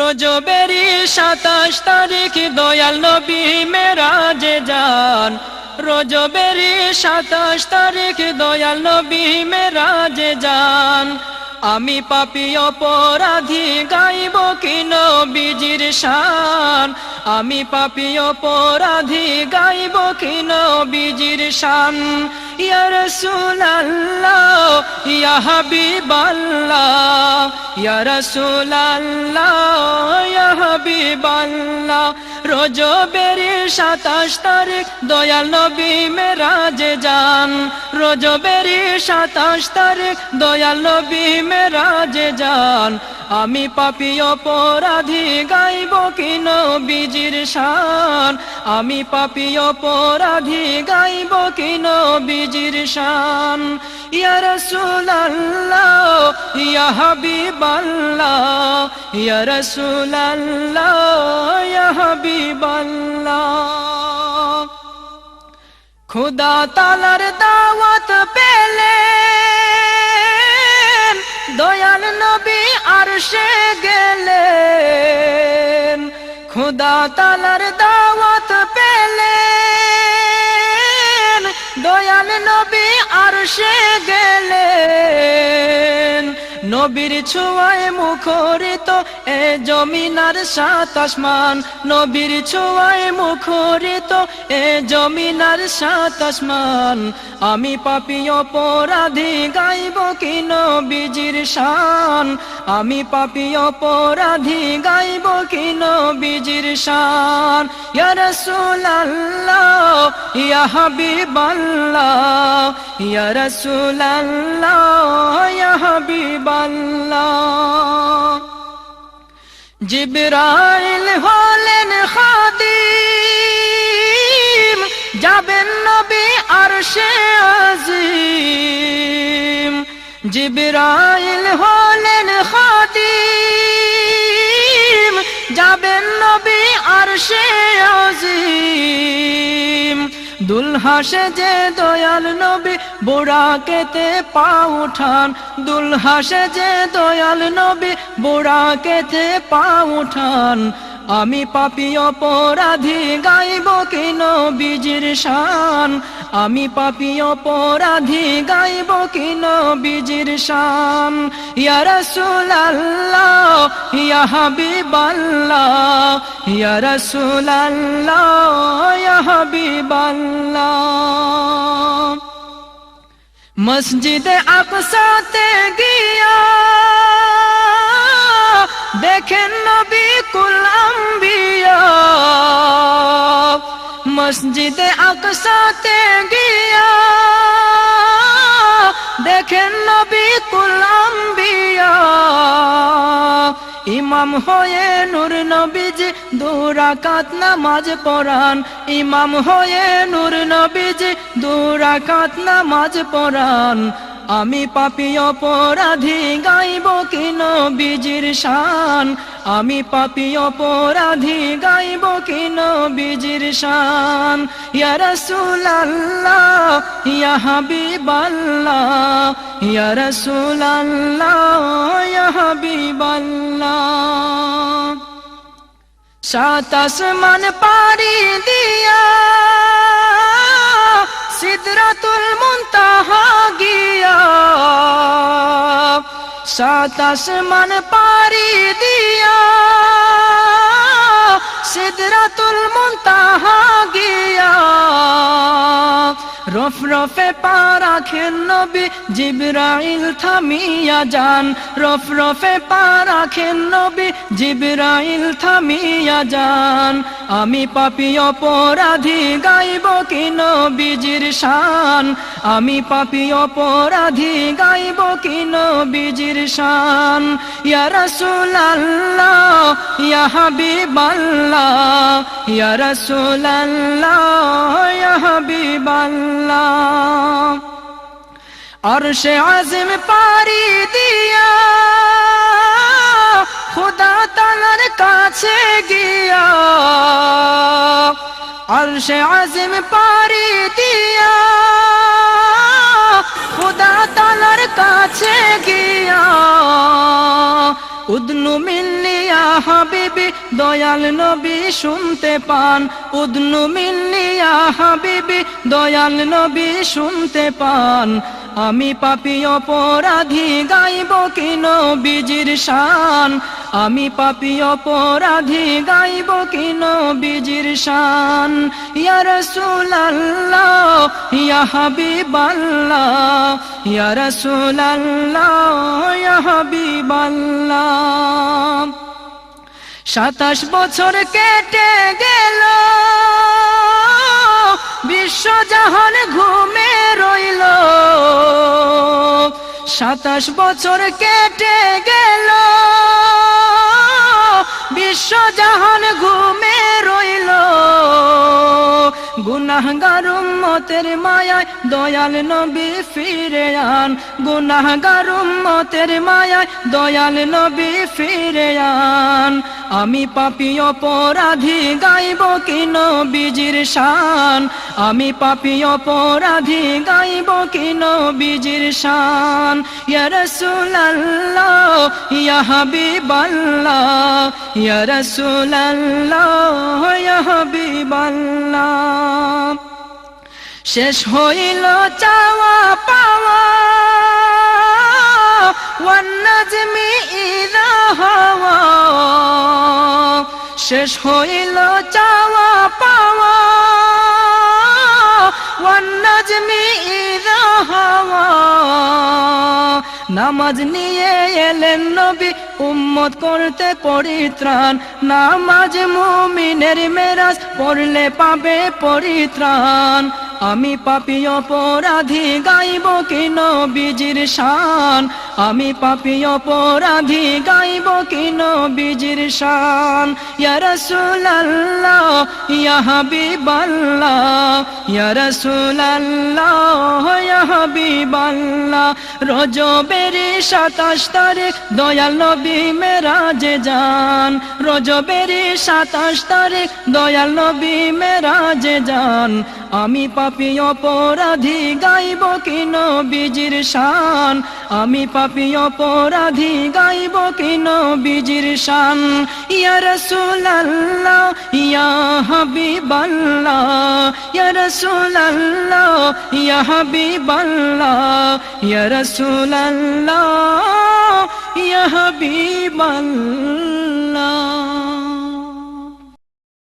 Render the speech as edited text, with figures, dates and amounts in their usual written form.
রজবেরি 27 তারিখ দয়াল নবী মেরাজে যান। রজবেরি 27 তারিখ দয়াল নবী মেরাজে যান। আমি পাপী অপরাধী গাইব কি নবীজির শান। আমি পাপী অপরাধী গাইব কি নবীজির শান। ইয়া রাসূলুল্লাহ ইয়া হাবিবাল্লাহ, ইয়া রাসূলুল্লাহ ইয়া হাবিবাল্লাহ। রজবের 27 তারিখ দয়াল নবী মেরাজে যান। রজবের 27 তারিখ দয়াল নবী মেরাজে যান। আমি পাপী অপরাধী গাইব কি নবীজির শান। আমি পাপী অপরাধী গাইব কি নবীজির শান। ইয়া রাসূলুল্লাহ ইয়া হাবিবাল্লাহ, ইয়া রাসূলুল্লাহ ইয়া হাবিবাল্লাহ। খুদা তাআলার দাওয়াত পেলেন, দয়াল নবী আরশে গেলেন। খুদা তাআলার দাওয়াত পেলেন, দয়াল নবী আরশে গেলেন। নবীর ছোঁয়ায় মুখরিত এ জমিনার 7 আসমান। নবীর ছোঁয়ায় মুখরিত এ জমিনার 7 আসমান। আমি পাপী অপরাধী গাইব কি নবীজির শান। আমি পাপী অপরাধী গাইব কি নবীজির শান। ইয়া রাসূলুল্লাহ ইয়া হাবিবাল্লাহ, ইয়া রাসূলুল্লাহ ইয়া হাবিবাল্লাহ। জিবরাইল হলেন খাদিম, যাবেন নবী আরশে আজিম। জিবরাইল হলেন খাদিম, যাবেন নবী আরশে আজিম। দুলহা সেজে দয়াল নবী বুড়াকেতে পা উঠান। দুলহা সেজে দয়াল নবী বুড়াকেতে পা উঠান। আমি পাপী অপরাধী গাইব কি নবীজির শান। আমি পাপী অপরাধী গাইব কি নবীজির শান। ইয়া রাসূলুল্লাহ ইয়া হাবিবাল্লাহ, ইয়া রাসূলুল্লাহ ইয়া হাবিবাল্লাহ। মসজিদে আকসাতে গিয়া দেখেন নবী কুল আম্বিয়া। মসজিদে আকসাতে গিয়া দেখেন নবী কুল আম্বিয়া। ইমাম হয়ে নূর নবীজি 2 রাকাত নামাজ পড়ান। ইমাম হয়ে নূর নবীজি 2 রাকাত নামাজ পড়ান। আমি পাপী অপরাধী গাইব কি নবীজির শান। আমি পাপী অপরাধী গাইব কি নবীজির শান। ইয়া রাসূলুল্লাহ ইয়া হাবিবাল্লাহ, ইয়া রাসূলুল্লাহ ইয়া হাবিবাল্লাহ। 7 আসমান পাড়ি দিয়া সিদরাতুল মুনতাহা গিয়া। 7 আসমান পাড়ি দিয়া সিদরাতুল মুনতাহা গিয়া। রফ রফে পা রাখেন নবী জিবরাইল থামিয়া যান। রফ রফে পা রাখেন নবী জিবরাইল থামিয়া যান। আমি পাপী অপরাধী গাইব কি নবীজির শান। আমি পাপী অপরাধী গাইব কি নবীজির শান। ইয়া রাসূলুল্লাহ ইয়া হাবিবাল্লাহ, ইয়া রাসূলুল্লাহ ইয়া হাবিবাল্লাহ। আরশে আজিম পাড়ি দিয়া খুদা তাআলার কাছে গিয়া। আরশে আজিম পাড়ি দিয়া খুদা তাআলার কাছে গিয়া। উদনু মিন্নি ইয়া হাবিবি দয়াল নবী শুনতে পান উদনু মিন্নি ইয়া হাবিবি দয়াল নবী শুনতে পান আমি পাপী অপরাধী গাইব কি নবীজির শান আমি পাপী অপরাধী গাইব কি নবীজির শান ইয়া রাসূলুল্লাহ ইয়া হাবিবাল্লাহ ইয়া রাসূলুল্লাহ ইয়া হাবিবাল্লাহ 27 বছর কেটে গেল বিশ্বজাহান ঘুমে রইল 27 বছর কেটে গেল বিশ্বজাহান ঘুমে রইল গুনাহগার উম্মতের মায়ায় দয়াল নবী ফিরে আন গুনাহগার উম্মতের মায়ায় দয়াল নবী ফিরে আন আমি পাপী অপরাধী গাইব কি নবীজির শান আমি পাপী অপরাধী গাইব কি নবীজির শান ইয়া রাসূলুল্লাহ ইয়া হাবিবাল্লাহ ইয়া রাসূলুল্লাহ ইয়া হাবিবাল্লাহ শেষ হইল চাওয়া পাওয়া ওয়ান নাজমি ইযা হাওয়া শেষ হইল চাওয়া পাওয়া ওয়ান নাজমি ইযা হাওয়া নামাজ নিয়ে এলেন নবী উম্মত করতে পরিত্রাণ নামাজ মুমিনের মেরাজ পড়লে পাবে পরিত্রাণ আমি পাপী অপরাধী গাইব কি নবীজির শান আমি পাপী অপরাধী গাইব কি নবীজির শান ইয়া রাসূলুল্লাহ ইয়া হাবিবাল্লাহ ইয়া রাসূলুল্লাহ ইয়া হাবিবাল্লাহ রজবের 27 তারিখ দয়াল নবী মেরাজে যান রজবের 27 তারিখ দয়াল নবী মেরাজে যান আমি পাপী অপরাধী গাইব কি নবীজির শান আমি পাপী অপরাধী গাইব কি নবীজির শান ইয়া রাসূলুল্লাহ ইয়া হাবিবাল্লাহ ইয়া রাসূলুল্লাহ ইয়া হাবিবাল্লাহ ইয়া রাসূলুল্লাহ ইয়া হাবিবাল্লাহ